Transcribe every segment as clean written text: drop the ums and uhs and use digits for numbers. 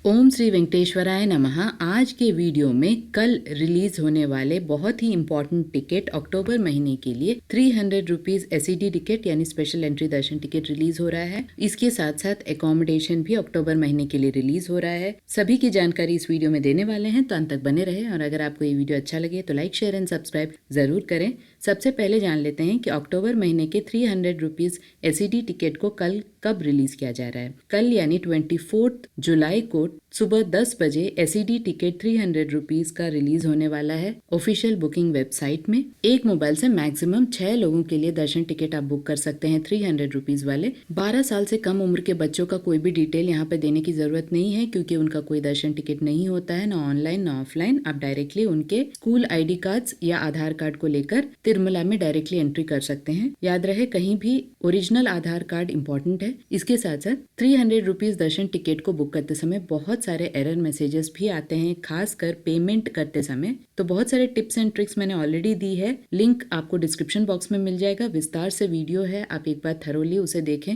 ओम श्री वेंकटेश्वराय नमः। आज के वीडियो में कल रिलीज होने वाले बहुत ही इम्पोर्टेंट टिकट अक्टूबर महीने के लिए 300 रुपीज एसईडी टिकट यानी स्पेशल एंट्री दर्शन टिकट रिलीज हो रहा है। इसके साथ साथ एकोमोडेशन भी अक्टूबर महीने के लिए रिलीज हो रहा है। सभी की जानकारी इस वीडियो में देने वाले हैं, तो अंत तक बने रहे। और अगर आपको ये वीडियो अच्छा लगे तो लाइक, शेयर एंड सब्सक्राइब जरूर करें। सबसे पहले जान लेते हैं कि अक्टूबर महीने के 300 रुपीज एसईडी टिकट को कल कब रिलीज किया जा रहा है। कल यानी 24 जुलाई को सुबह 10 बजे एसईडी टिकट 300 रुपीज का रिलीज होने वाला है ऑफिशियल बुकिंग वेबसाइट में। एक मोबाइल से मैक्सिमम 6 लोगों के लिए दर्शन टिकट आप बुक कर सकते हैं 300 रुपीज वाले। 12 साल से कम उम्र के बच्चों का कोई भी डिटेल यहाँ पे देने की जरूरत नहीं है, क्योंकि उनका कोई दर्शन टिकट नहीं होता है, ना ऑनलाइन ना ऑफलाइन। आप डायरेक्टली उनके स्कूल आईडी कार्ड्स या आधार कार्ड को लेकर तिरुमला में डायरेक्टली एंट्री कर सकते हैं। याद रहे, कहीं भी ओरिजिनल आधार कार्ड इम्पोर्टेंट है। इसके साथ साथ 300 रुपीज दर्शन टिकट को बुक करते समय बहुत सारे एरर मैसेजेस भी आते हैं, खासकर पेमेंट करते समय। तो बहुत सारे टिप्स एंड ट्रिक्स मैंने ऑलरेडी दी है, लिंक आपको डिस्क्रिप्शन बॉक्स में मिल जाएगा। विस्तार से वीडियो है, आप एक बार थरोली उसे देखें।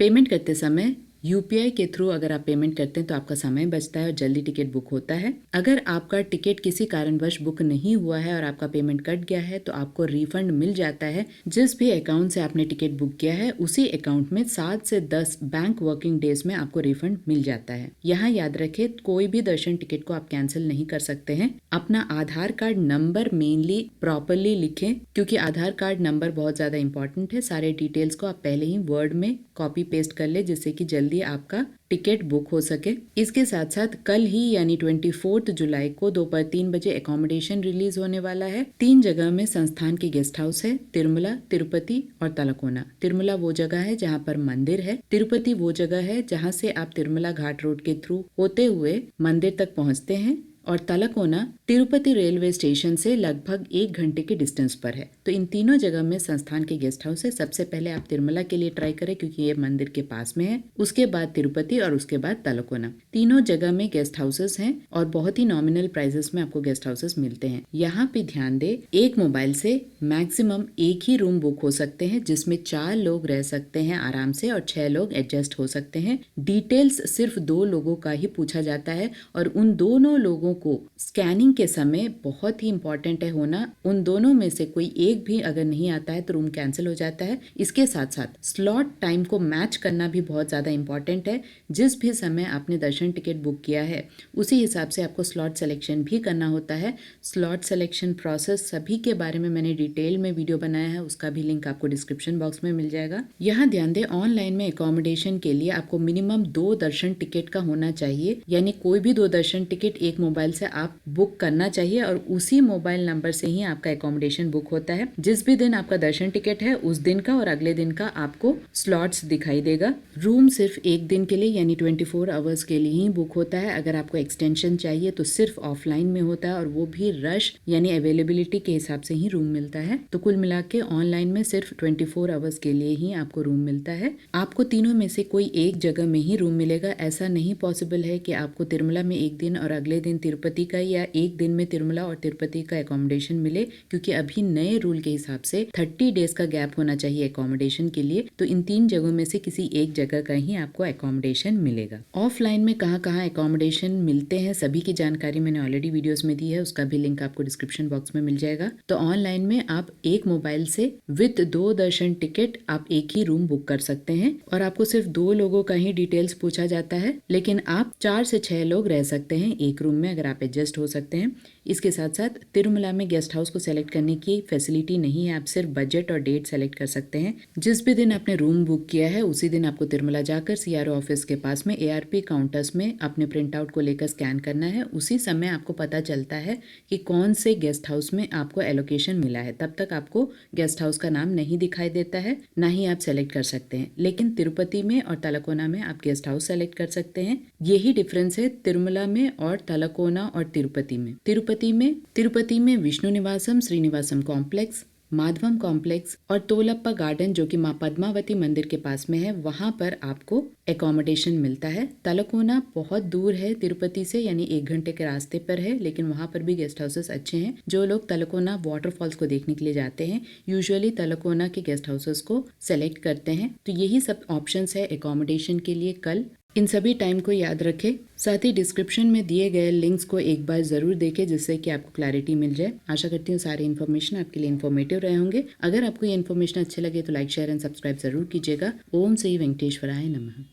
पेमेंट करते समय यूपीआई के थ्रू अगर आप पेमेंट करते हैं तो आपका समय बचता है और जल्दी टिकट बुक होता है। अगर आपका टिकट किसी कारणवश बुक नहीं हुआ है और आपका पेमेंट कट गया है तो आपको रिफंड मिल जाता है। जिस भी अकाउंट से आपने टिकट बुक किया है उसी अकाउंट में 7 से 10 बैंक वर्किंग डेज में आपको रिफंड मिल जाता है। यहाँ याद रखें, कोई भी दर्शन टिकट को आप कैंसिल नहीं कर सकते हैं। अपना आधार कार्ड नंबर मेनली प्रॉपरली लिखें, क्योंकि आधार कार्ड नंबर बहुत ज्यादा इंपॉर्टेंट है। सारे डिटेल्स को आप पहले ही वर्ड में कॉपी पेस्ट कर ले, जिससे कि जल्दी आपका टिकट बुक हो सके। इसके साथ साथ कल ही यानी 24 जुलाई को दोपहर 3 बजे एकोमोडेशन रिलीज होने वाला है। 3 जगह में संस्थान के गेस्ट हाउस है, तिरुमला, तिरुपति और तलकोना। तिरुमला वो जगह है जहाँ पर मंदिर है, तिरुपति वो जगह है जहाँ से आप तिरुमला घाट रोड के थ्रू होते हुए मंदिर तक पहुँचते हैं, और तलकोना तिरुपति रेलवे स्टेशन से लगभग 1 घंटे के डिस्टेंस पर है। तो इन तीनों जगह में संस्थान के गेस्ट हाउस है। सबसे पहले आप तिरुमला के लिए ट्राई करें, क्योंकि ये मंदिर के पास में है। उसके बाद तिरुपति और उसके बाद तलकोना। तीनों जगह में गेस्ट हाउसेस हैं और बहुत ही नॉमिनल प्राइसेस में आपको गेस्ट हाउसेस मिलते हैं। यहाँ पे ध्यान दे, एक मोबाइल से मैक्सिमम एक ही रूम बुक हो सकते हैं, जिसमें 4 लोग रह सकते हैं आराम से और 6 लोग एडजस्ट हो सकते हैं। डिटेल्स सिर्फ 2 लोगों का ही पूछा जाता है, और उन दोनों लोगों को स्कैनिंग के समय बहुत ही इंपॉर्टेंट है होना। उन दोनों में से कोई एक भी अगर नहीं आता है तो रूम कैंसिल हो जाता है। इसके साथ साथ स्लॉट टाइम को मैच करना भी बहुत ज्यादा इंपॉर्टेंट है। जिस भी समय आपने दर्शन टिकट बुक किया है उसी हिसाब से आपको स्लॉट सिलेक्शन भी करना होता है। स्लॉट सिलेक्शन प्रोसेस सभी के बारे में मैंने डिटेल में वीडियो बनाया है, उसका भी लिंक आपको डिस्क्रिप्शन बॉक्स में मिल जाएगा। यहाँ ध्यान दें, ऑनलाइन में एकोमोडेशन के लिए आपको मिनिमम 2 दर्शन टिकट का होना चाहिए, यानी कोई भी 2 दर्शन टिकट एक मोबाइल से आप बुक करना चाहिए, और उसी मोबाइल नंबर से ही आपका एकोमोडेशन बुक होता है। जिस भी दिन आपका दर्शन टिकट है उस दिन का और अगले दिन का आपको स्लॉट्स दिखाई देगा। रूम सिर्फ एक दिन के लिए यानी 24 आवर्स के लिए ही बुक होता है। अगर आपको एक्सटेंशन चाहिए तो सिर्फ ऑफलाइन में होता है, और वो भी रश यानी अवेलेबिलिटी के हिसाब से ही रूम मिलता है। तो कुल मिला के ऑनलाइन में सिर्फ 24 आवर्स के लिए ही आपको रूम मिलता है। आपको तीनों में से कोई एक जगह में ही रूम मिलेगा। ऐसा नहीं पॉसिबल है कि आपको तिरुमला में एक दिन और अगले दिन तिरुपति का, या एक दिन में तिरुमला और तिरुपति का एकोमोडेशन मिले, क्योंकि अभी नए रूल के हिसाब से 30 डेज का गैप होना चाहिए एकोमोडेशन के लिए। तो इन 3 जगहों में से किसी एक जगह का ही आपको एकोमोडेशन मिलेगा। ऑफलाइन में कहाँ एकोमोडेशन मिलते हैं सभी की जानकारी मैंने ऑलरेडी वीडियोस में दी है, उसका भी लिंक आपको डिस्क्रिप्शन बॉक्स में मिल जाएगा। तो ऑनलाइन में आप एक मोबाइल से विद 2 दर्शन टिकट आप एक ही रूम बुक कर सकते हैं, और आपको सिर्फ 2 लोगों का ही डिटेल्स पूछा जाता है, लेकिन आप 4 से 6 लोग रह सकते हैं एक रूम में अगर आप एडजस्ट हो सकते हैं। इसके साथ साथ तिरुमला में गेस्ट हाउस को सेलेक्ट करने की फैसिलिटी नहीं है, आप सिर्फ बजट और डेट सेलेक्ट कर सकते हैं। जिस भी दिन आपने रूम बुक किया है उसी दिन आपको तिरुमला जाकर सीआरओ ऑफिस के पास में एआरपी काउंटर्स में अपने प्रिंट आउट को लेकर स्कैन करना है। उसी समय आपको पता चलता है कि कौन से गेस्ट हाउस में आपको एलोकेशन मिला है। तब तक आपको गेस्ट हाउस का नाम नहीं दिखाई देता है, ना ही आप सेलेक्ट कर सकते हैं। लेकिन तिरुपति में और तलकोना में आप गेस्ट हाउस सेलेक्ट कर सकते हैं। यही डिफरेंस है तिरुमला में और तलकोना और तिरुपति में। तिरुपति में विष्णु निवासम, श्रीनिवासम कॉम्प्लेक्स, माधवम कॉम्प्लेक्स और तोलप्पा गार्डन, जो कि माँ पद्मावती मंदिर के पास में है, वहां पर आपको एकोमोडेशन मिलता है। तलकोना बहुत दूर है तिरुपति से, यानी 1 घंटे के रास्ते पर है, लेकिन वहां पर भी गेस्ट हाउसेस अच्छे हैं। जो लोग तलकोना वाटरफॉल्स को देखने के लिए जाते हैं यूजुअली तलकोना के गेस्ट हाउसेस को सेलेक्ट करते हैं। तो यही सब ऑप्शंस है एकोमोडेशन के लिए कल। इन सभी टाइम को याद रखें। साथ ही डिस्क्रिप्शन में दिए गए लिंक्स को एक बार जरूर देखें जिससे कि आपको क्लैरिटी मिल जाए। आशा करती हूँ सारे इन्फॉर्मेशन आपके लिए इन्फॉर्मेटिव रहे होंगे। अगर आपको ये इन्फॉर्मेशन अच्छे लगे तो लाइक शेयर एंड सब्सक्राइब जरूर कीजिएगा। ओम श्री वेंकटेश्वराय नमः।